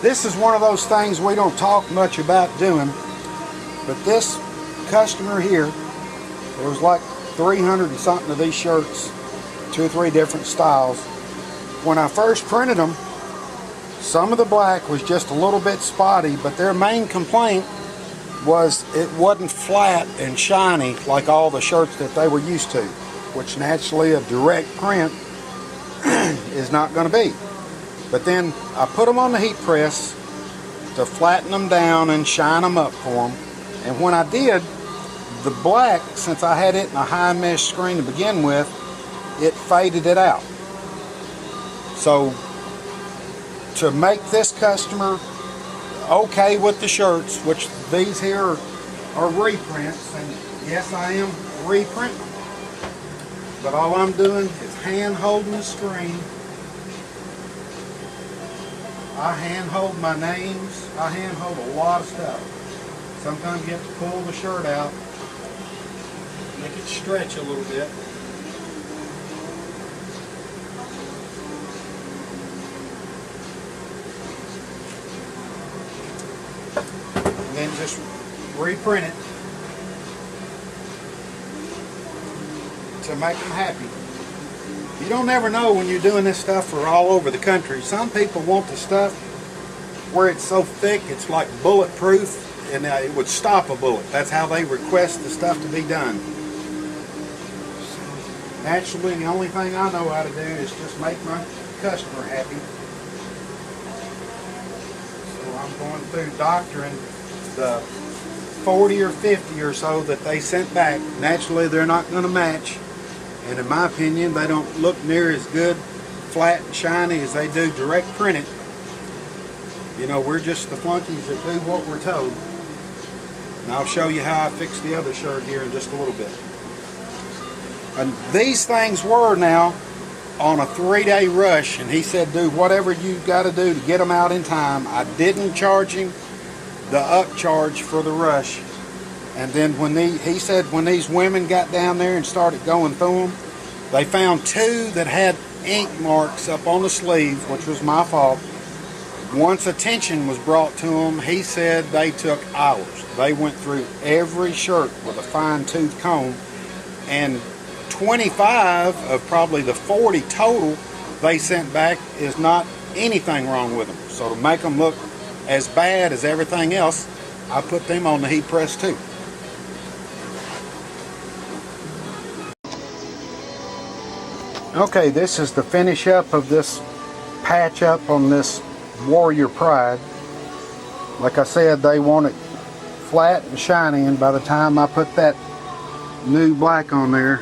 This is one of those things we don't talk much about doing, but this customer here, there was like 300 and something of these shirts, 2 or 3 different styles. When I first printed them, some of the black was just a little bit spotty, but their main complaint was it wasn't flat and shiny like all the shirts that they were used to, which naturally a direct print is not going to be. But then I put them on the heat press to flatten them down and shine them up for them. And when I did, the black, since I had it in a high mesh screen to begin with, it faded it out. So to make this customer okay with the shirts, which these here are reprints, and yes, I am reprinting, but all I'm doing is hand holding the screen. I hand hold my names, I hand hold a lot of stuff. Sometimes you have to pull the shirt out, make it stretch a little bit. And then just reprint it to make them happy. You don't ever know when you're doing this stuff for all over the country. Some people want the stuff where it's so thick it's like bulletproof, and it would stop a bullet. That's how they request the stuff to be done. Naturally, the only thing I know how to do is just make my customer happy. So I'm going through doctoring the 40 or 50 or so that they sent back. Naturally, they're not going to match. And in my opinion, they don't look near as good, flat and shiny, as they do direct printed. You know, we're just the flunkies that do what we're told. And I'll show you how I fix the other shirt here in just a little bit. And these things were now on a 3-day rush, and he said, do whatever you got to do to get them out in time. I didn't charge him the upcharge for the rush. And then when he said when these women got down there and started going through them, they found 2 that had ink marks up on the sleeve, which was my fault. Once attention was brought to them, he said they took hours. They went through every shirt with a fine-tooth comb, and 25 of probably the 40 total they sent back is not anything wrong with them. So to make them look as bad as everything else, I put them on the heat press too. Okay, this is the finish up of this patch up on this Warrior Pride. Like I said, they want it flat and shiny, and by the time I put that new black on there,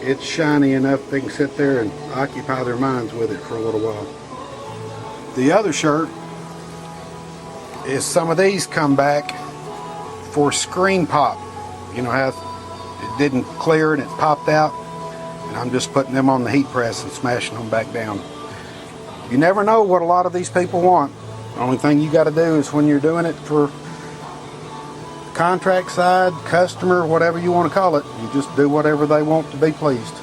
it's shiny enough they can sit there and occupy their minds with it for a little while. The other shirt is some of these come back for screen pop. You know how it didn't clear and it popped out? And I'm just putting them on the heat press and smashing them back down. You never know what a lot of these people want. The only thing you got to do is when you're doing it for contract side, customer, whatever you want to call it, you just do whatever they want to be pleased.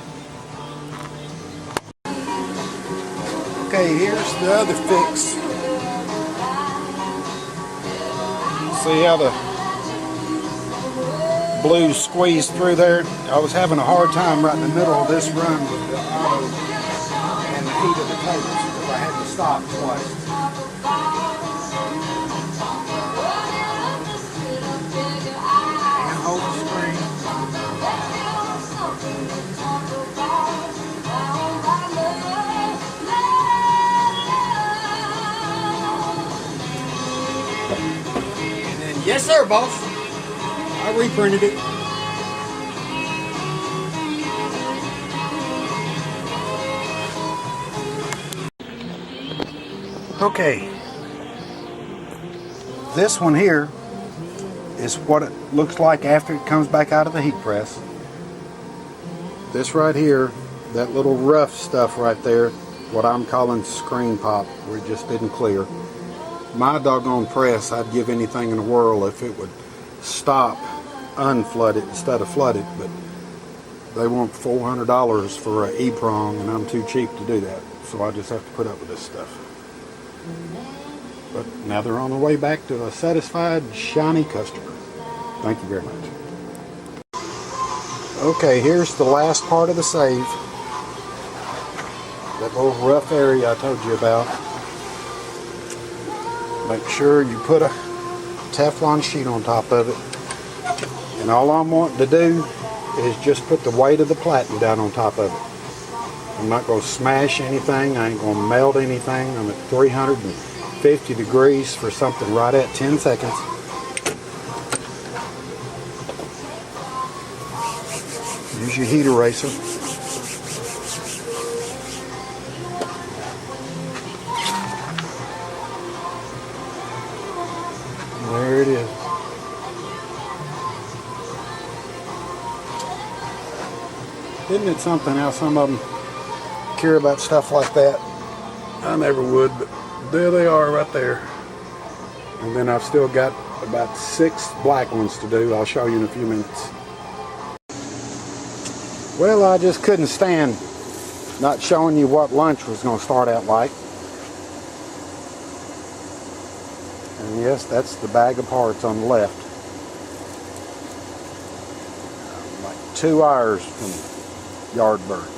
Okay, here's the other fix. See how the blue squeezed through there? I was having a hard time right in the middle of this run with the auto and the heat of the tapes because I had to stop twice. And hold the screen. And then, yes sir, boss. I reprinted it. Okay, this one here is what it looks like after it comes back out of the heat press. This right here, that little rough stuff right there, what I'm calling screen pop, where it just didn't clear. My doggone press, I'd give anything in the world if it would stop unflooded instead of flooded, but they want $400 for an E-prong, and I'm too cheap to do that, so I just have to put up with this stuff. But now they're on their way back to a satisfied, shiny customer. Thank you very much. Okay, here's the last part of the save. That little rough area I told you about. Make sure you put a Teflon sheet on top of it. And all I'm wanting to do is just put the weight of the platen down on top of it. I'm not going to smash anything. I ain't going to melt anything. I'm at 350 degrees for something right at 10 seconds. Use your heat eraser. There it is. Isn't it something how some of them care about stuff like that? I never would, but there they are right there. And then I've still got about 6 black ones to do. I'll show you in a few minutes. Well, I just couldn't stand not showing you what lunch was going to start out like. And yes, that's the bag of parts on the left. Like 2 hours from Yardbird.